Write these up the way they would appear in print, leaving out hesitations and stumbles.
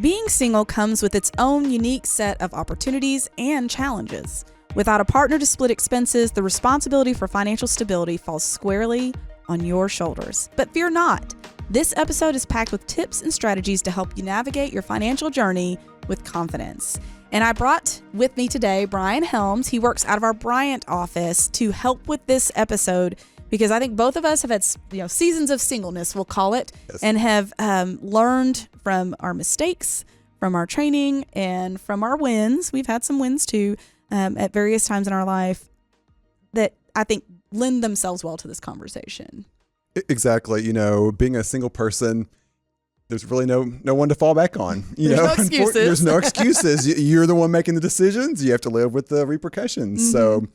Being single comes with its own unique set of opportunities and challenges. Without a partner to split expenses, the responsibility for financial stability falls squarely on your shoulders. But fear not. This episode is packed with tips and strategies to help you navigate your financial journey with confidence. And I brought with me today Brian Helms. He works out of our Bryant office to help with this episode because I think both of us have had seasons of singleness, we'll call it, yes, and have learned from our mistakes, from our training, and from our wins. We've had some wins too at various times in our life that I think lend themselves well to this conversation. Exactly. Being a single person, there's really no one to fall back on. There's no excuses. There's no excuses. You're the one making the decisions. You have to live with the repercussions. Mm-hmm. So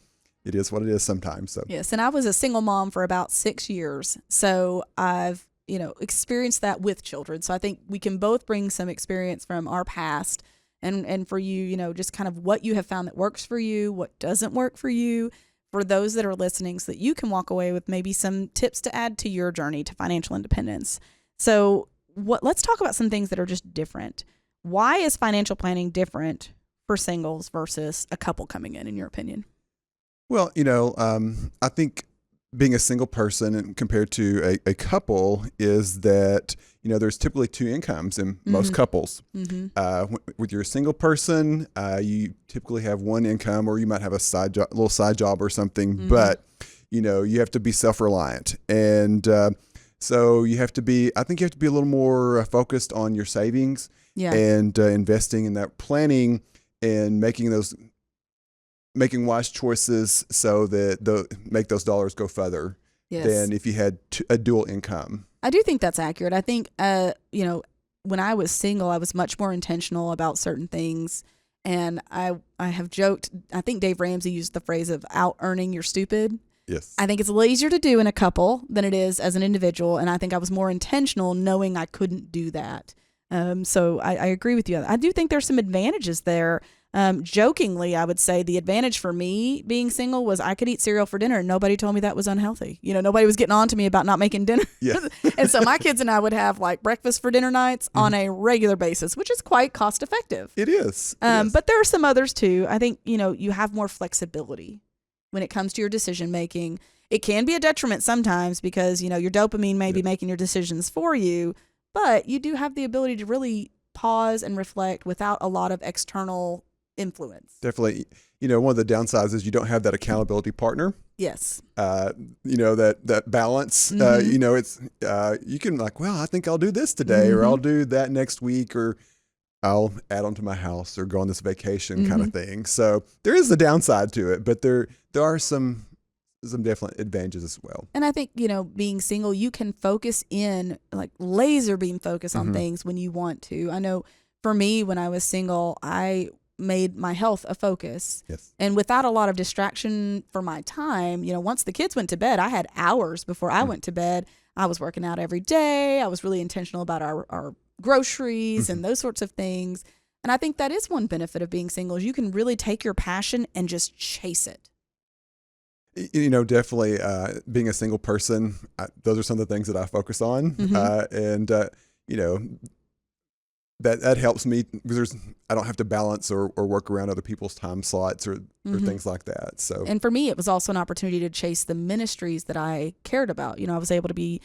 it is what it is sometimes. So yes, and I was a single mom for about 6 years. So I've experienced that with children. So I think we can both bring some experience from our past and for you, just kind of what you have found that works for you, what doesn't work for you, for those that are listening, so that you can walk away with maybe some tips to add to your journey to financial independence. So let's talk about some things that are just different. Why is financial planning different for singles versus a couple coming in your opinion? Well, I think being a single person compared to a couple is that, there's typically two incomes in mm-hmm. most couples. Mm-hmm. With your single person, you typically have one income, or you might have a little side job or something, mm-hmm. but, you have to be self-reliant. And so I think you have to be a little more focused on your savings and investing in that, planning and making wise choices so that make those dollars go further than if you had a dual income. I do think that's accurate. I think, when I was single, I was much more intentional about certain things. And I have joked, I think Dave Ramsey used the phrase of out earning your stupid. Yes. I think it's a little easier to do in a couple than it is as an individual. And I think I was more intentional knowing I couldn't do that. So I agree with you. I do think there's some advantages there. Jokingly, I would say the advantage for me being single was I could eat cereal for dinner and nobody told me that was unhealthy. Nobody was getting on to me about not making dinner. Yeah. And so my kids and I would have like breakfast for dinner nights on a regular basis, which is quite cost effective. It is. But there are some others too. I think, you have more flexibility when it comes to your decision making. It can be a detriment sometimes because, your dopamine may be making your decisions for you, but you do have the ability to really pause and reflect without a lot of external influence. Definitely. One of the downsides is you don't have that accountability partner. Yes. That balance, Mm-hmm. it's, you can I think I'll do this today, mm-hmm. or I'll do that next week, or I'll add on to my house or go on this vacation mm-hmm. kind of thing. So there is the downside to it, but there are some definite advantages as well. And I think, being single, you can focus in, like laser beam focus on mm-hmm. things when you want to. I know for me, when I was single, I made my health a focus. Yes. And without a lot of distraction for my time, once the kids went to bed, I had hours before I went to bed. I was working out every day. I was really intentional about our groceries mm-hmm. and those sorts of things. And I think that is one benefit of being single is you can really take your passion and just chase it. Definitely being a single person, those are some of the things that I focus on. Mm-hmm. That helps me because I don't have to balance or work around other people's time slots or mm-hmm. things like that. So, and for me, it was also an opportunity to chase the ministries that I cared about. I was able to be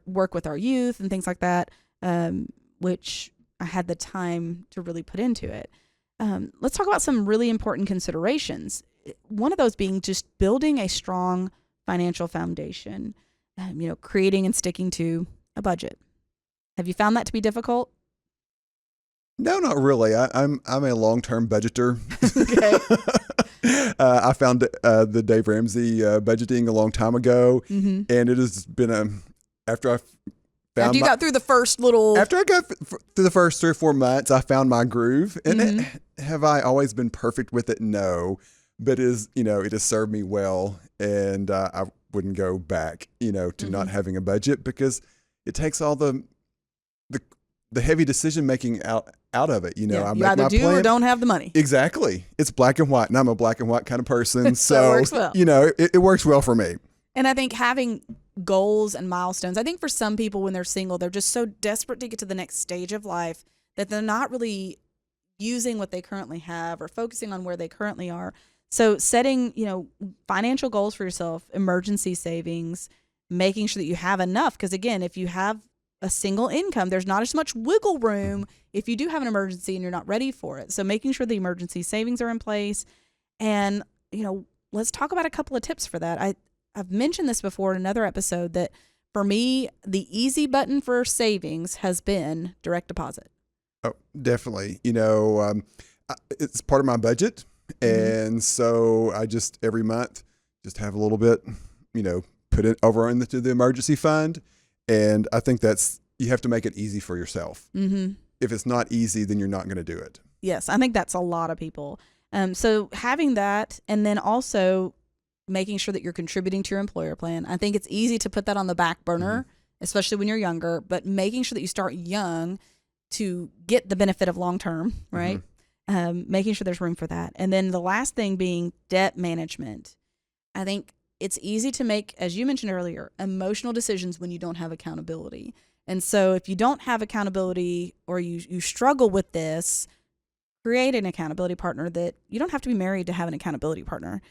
work with our youth and things like that, which I had the time to really put into it. Let's talk about some really important considerations. One of those being just building a strong financial foundation, creating and sticking to a budget. Have you found that to be difficult? No, not really. I'm a long-term budgeter. Okay. I found the Dave Ramsey budgeting a long time ago, mm-hmm. and it has been after you got through the first little. After I got through the first 3 or 4 months, I found my groove. And mm-hmm. Have I always been perfect with it? No, but it has served me well, and I wouldn't go back, to mm-hmm. not having a budget because it takes all the heavy decision making out of it. I you either do plan. Or don't have the money. Exactly. It's black and white, and I'm a black and white kind of person. So, it works well. It works well for me. And I think having goals and milestones, I think for some people when they're single, they're just so desperate to get to the next stage of life that they're not really using what they currently have or focusing on where they currently are. So setting, financial goals for yourself, emergency savings, making sure that you have enough. Because again, if you have a single income, there's not as much wiggle room if you do have an emergency and you're not ready for it. So making sure the emergency savings are in place. And, let's talk about a couple of tips for that. I've mentioned this before in another episode that for me, the easy button for savings has been direct deposit. Oh, definitely. It's part of my budget. Mm-hmm. And so I just every month just have a little bit, put it over into the emergency fund. And I think you have to make it easy for yourself. Mm-hmm. If it's not easy, then you're not going to do it. Yes, I think that's a lot of people. So having that, and then also making sure that you're contributing to your employer plan. I think it's easy to put that on the back burner, especially when you're younger, but making sure that you start young to get the benefit of long term, right? Making sure there's room for that. And then the last thing being debt management. I think it's easy to make, as you mentioned earlier, emotional decisions when you don't have accountability. And so if you don't have accountability or you struggle with this, create an accountability partner. That you don't have to be married to have an accountability partner.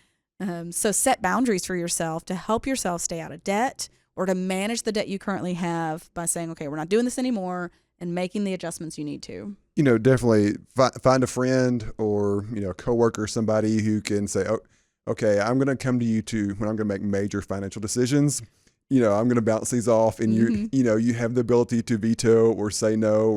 So set boundaries for yourself to help yourself stay out of debt or to manage the debt you currently have by saying, okay, we're not doing this anymore, and making the adjustments you need to. Definitely find a friend or, a coworker, somebody who can say, oh, okay, I'm going to come to you when I'm going to make major financial decisions. I'm going to bounce these off, and you have the ability to veto or say no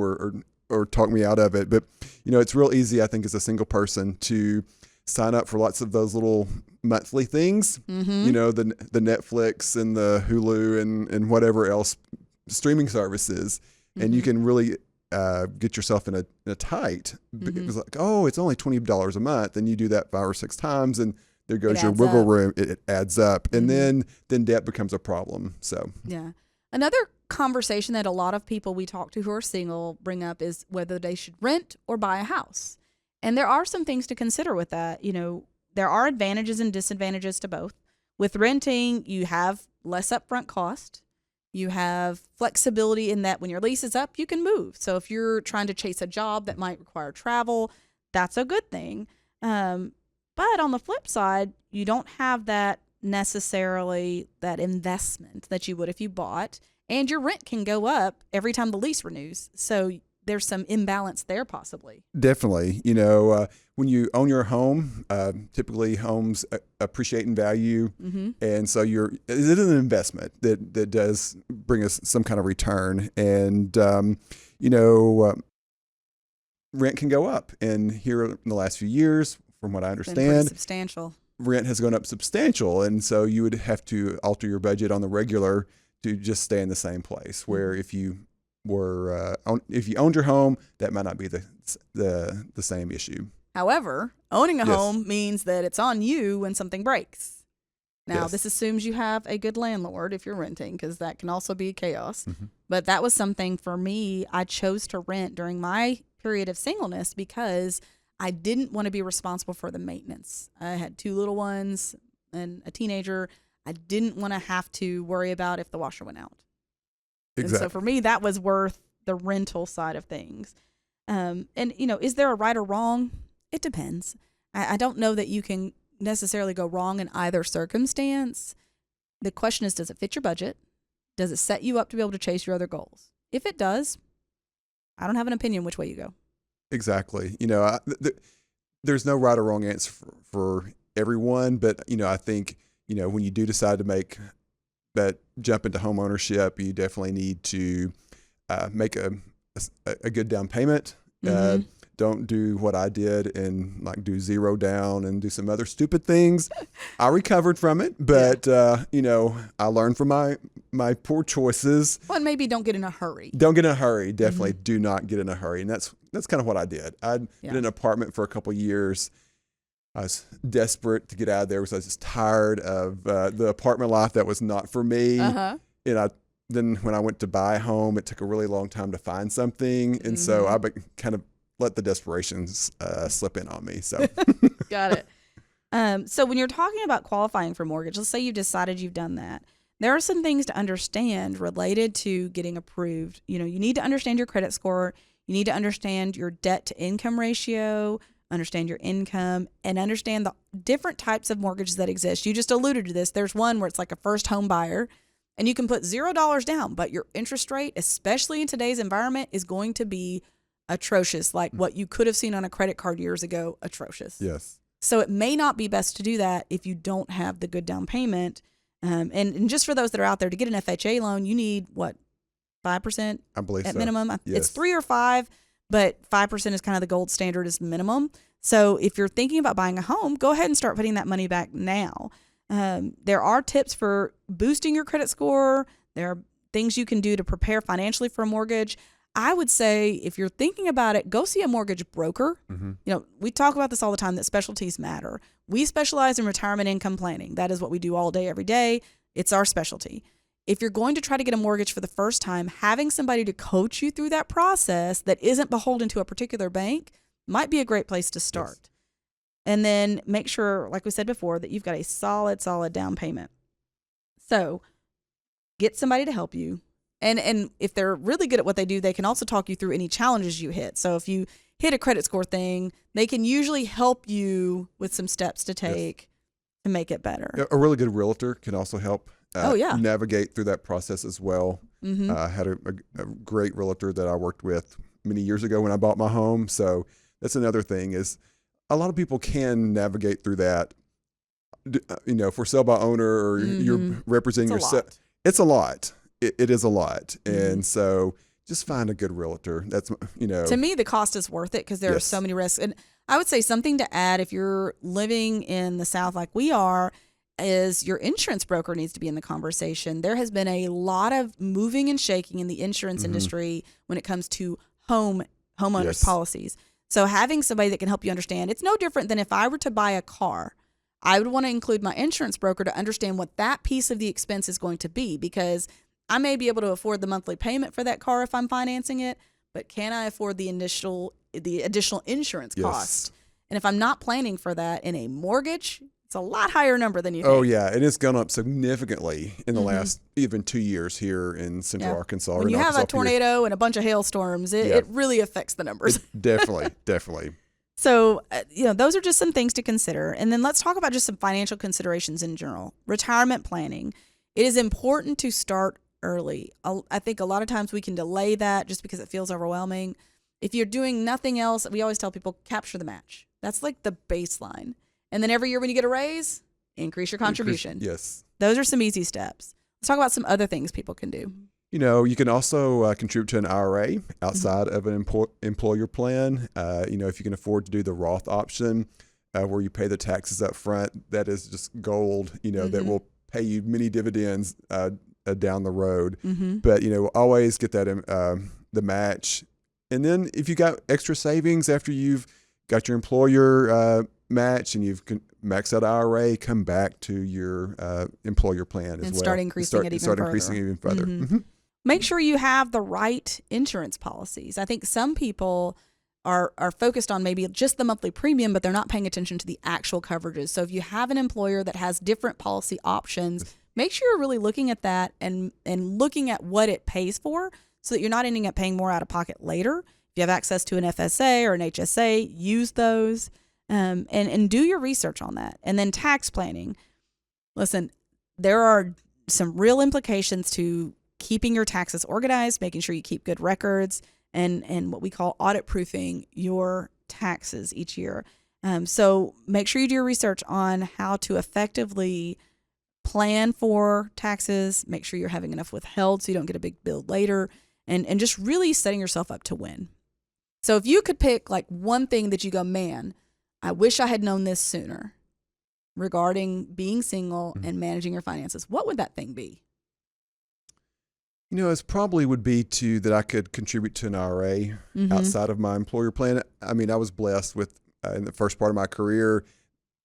or talk me out of it. But, it's real easy, I think, as a single person to sign up for lots of those little monthly things, the Netflix and the Hulu and whatever else streaming services. And you can really get yourself in a tight. It was like, oh, it's only $20 a month. And you do that 5 or 6 times, and there goes your wiggle room. It adds up. And then debt becomes a problem. So, yeah. Another conversation that a lot of people we talk to who are single bring up is whether they should rent or buy a house. And there are some things to consider with that. There are advantages and disadvantages to both. With renting, you have less upfront cost. You have flexibility in that when your lease is up, you can move. So if you're trying to chase a job that might require travel, that's a good thing. But on the flip side, you don't have that necessarily that investment that you would if you bought, and your rent can go up every time the lease renews. So there's some imbalance there possibly. Definitely. When you own your home, typically homes appreciate in value. And so it is an investment that does bring us some kind of return. And, rent can go up. And here in the last few years, from what I understand, substantial. Rent has gone up substantial. And so you would have to alter your budget on the regular to just stay in the same place, where if you owned your home, that might not be the same issue. However, owning a home means that it's on you when something breaks. Now, this assumes you have a good landlord if you're renting, because that can also be chaos. But that was something for me. I chose to rent during my period of singleness because I didn't want to be responsible for the maintenance. I had 2 little ones and a teenager. I didn't want to have to worry about if the washer went out. Exactly. And so for me, that was worth the rental side of things. And, is there a right or wrong? It depends. I don't know that you can necessarily go wrong in either circumstance. The question is, does it fit your budget? Does it set you up to be able to chase your other goals? If it does, I don't have an opinion which way you go. Exactly. There's no right or wrong answer for everyone, but, I think, when you do decide to make that jump into home ownership, you definitely need to make a good down payment. Don't do what I did and do 0 down and do some other stupid things. I recovered from it, but I learned from my poor choices. Well, and maybe don't get in a hurry. Don't get in a hurry. Definitely do not get in a hurry. And that's kind of what I did. I'd been in an apartment for a couple of years. I was desperate to get out of there because I was just tired of the apartment life that was not for me. And then when I went to buy a home, it took a really long time to find something. And so I kind of let the desperations slip in on me. So Got it. So when you're talking about qualifying for mortgage, let's say you've decided you've done that. There are some things to understand related to getting approved. You need to understand your credit score. You need to understand your debt to income ratio, understand your income, and understand the different types of mortgages that exist. You just alluded to this. There's one where it's like a first home buyer, and you can put $0 down, but your interest rate, especially in today's environment, is going to be atrocious, like what you could have seen on a credit card years ago, atrocious. Yes. So it may not be best to do that if you don't have the good down payment. And just for those that are out there, to get an FHA loan, you need what, 5%? I believe at so. minimum. Yes. It's 3 or 5, but 5% is kind of the gold standard as minimum. So if you're thinking about buying a home, go ahead and start putting that money back now. There are tips for boosting your credit score. There are things you can do to prepare financially for a mortgage. I would say if you're thinking about it, go see a mortgage broker. Mm-hmm. You know, we talk about this all the time, that specialties matter. We specialize in retirement income planning. That is what we do all day, every day. It's our specialty. If you're going to try to get a mortgage for the first time, having somebody to coach you through that process that isn't beholden to a particular bank might be a great place to start. Yes. And then make sure, like we said before, that you've got a solid down payment. So get somebody to help you. And if they're really good at what they do, they can also talk you through any challenges you hit. So if you hit a credit score thing, they can usually help you with some steps to take to make it better. A really good realtor can also help navigate through that process as well. Mm-hmm. I had a great realtor that I worked with many years ago when I bought my home. So that's another thing, is a lot of people can navigate through that. You know, for sell by owner, or you're representing yourself. It's a lot. It is a lot. And so just find a good realtor. That's, you know. To me, the cost is worth it because there are so many risks. And I would say something to add, if you're living in the South like we are, is your insurance broker needs to be in the conversation. There has been a lot of moving and shaking in the insurance industry when it comes to homeowners policies. So having somebody that can help you understand, it's no different than if I were to buy a car. I would want to include my insurance broker to understand what that piece of the expense is going to be, because I may be able to afford the monthly payment for that car if I'm financing it, but can I afford the additional insurance cost? And if I'm not planning for that in a mortgage, it's a lot higher number than you think. Oh, yeah. And it's gone up significantly in the last even 2 years here in Central Arkansas. When you have a tornado and a bunch of hailstorms, it really affects the numbers. Definitely. So, those are just some things to consider. And then let's talk about just some financial considerations in general. Retirement planning. It is important to start early. I think a lot of times we can delay that just because it feels overwhelming. If you're doing nothing else, we always tell people capture the match. That's like the baseline. And then every year when you get a raise, increase your contribution. Yes. Those are some easy steps. Let's talk about some other things people can do. You know, you can also contribute to an IRA outside of an employer plan. If you can afford to do the Roth option where you pay the taxes up front, that is just gold, that will pay you many dividends down the road. But, always get that the match. And then if you got extra savings after you've got your employer match and you've maxed out IRA, come back to your employer plan as well. Start increasing it even further. Make sure you have the right insurance policies. I think some people are focused on maybe just the monthly premium, but they're not paying attention to the actual coverages. So if you have an employer that has different policy options, make sure you're really looking at that and looking at what it pays for so that you're not ending up paying more out of pocket later. If you have access to an FSA or an HSA, use those and do your research on that. And then tax planning. Listen, there are some real implications to keeping your taxes organized, making sure you keep good records, and what we call audit proofing your taxes each year. So make sure you do your research on how to effectively plan for taxes, make sure you're having enough withheld so you don't get a big bill later, and just really setting yourself up to win. So if you could pick like one thing that you go, man, I wish I had known this sooner regarding being single and managing your finances, what would that thing be? It probably would be that I could contribute to an IRA outside of my employer plan. I mean, I was blessed with, in the first part of my career,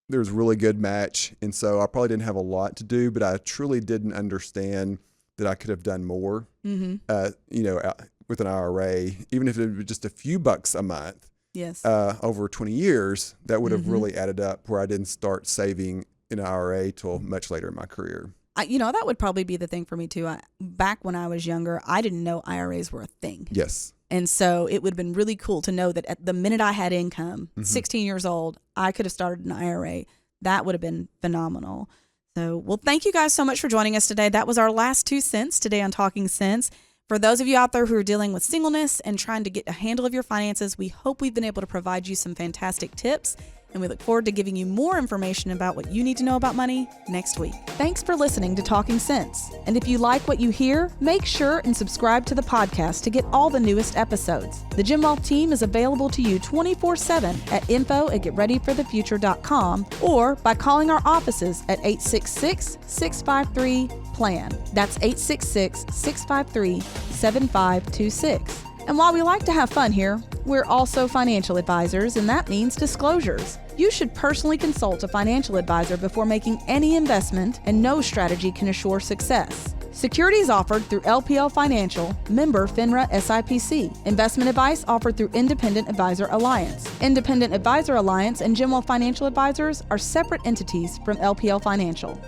there was a really good match. And so I probably didn't have a lot to do, but I truly didn't understand that I could have done more, with an IRA, even if it was just a few bucks a month. Yes. Over 20 years, that would have really added up where I didn't start saving in an IRA till much later in my career. That would probably be the thing for me too. Back when I was younger, I didn't know IRAs were a thing. Yes. And so it would have been really cool to know that at the minute I had income, 16 years old, I could have started an IRA. That would have been phenomenal. So, well, thank you guys so much for joining us today. That was our last 2 cents today on Talking Sense. For those of you out there who are dealing with singleness and trying to get a handle of your finances, we hope we've been able to provide you some fantastic tips. And we look forward to giving you more information about what you need to know about money next week. Thanks for listening to Talking Sense. And if you like what you hear, make sure and subscribe to the podcast to get all the newest episodes. The Jim Wealth team is available to you 24/7 at info@getreadyforthefuture.com or by calling our offices at 866-653-PLAN. That's 866-653-7526. And while we like to have fun here, we're also financial advisors, and that means disclosures. You should personally consult a financial advisor before making any investment, and no strategy can assure success. Securities offered through LPL Financial, member FINRA SIPC. Investment advice offered through Independent Advisor Alliance. Independent Advisor Alliance and Jim Wealth Financial Advisors are separate entities from LPL Financial.